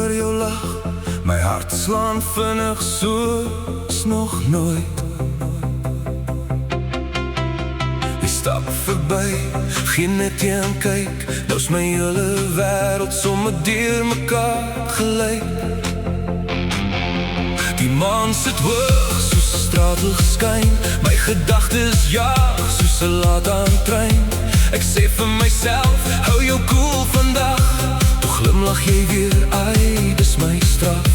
hoor jou lach, my hart slaan vinnig soos nog nooit. Jy stap verby, geen net een kyk, nou's my hele wêreld sommer deur mekaar gelyk. Die maan sit hoog soos 'n straatlig skyn, my gedagtes jaag soos 'n laat-aan-trein. Ek sê vir myself, hou jou koel vandag, toe glimlag jy weer, ai, dis my straf.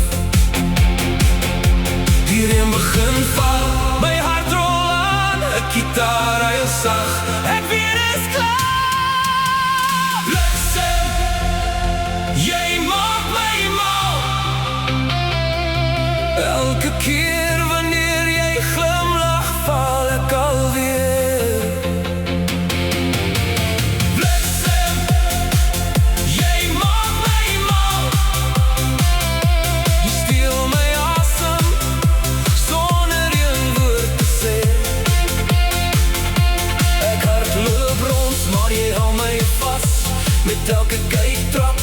Die reën begin val, my hart rol aan, 'n gitaar huil sag, ek weet is klaar. Bliksem, jy maak my mal, elke keer wanneer jy glimlag, val ek alweer. Bliksem, jy maak my mal, jy steel my asem sonder een woord te sê. Ek hardloop rond, maar jy hou my vas, met elke kyk trap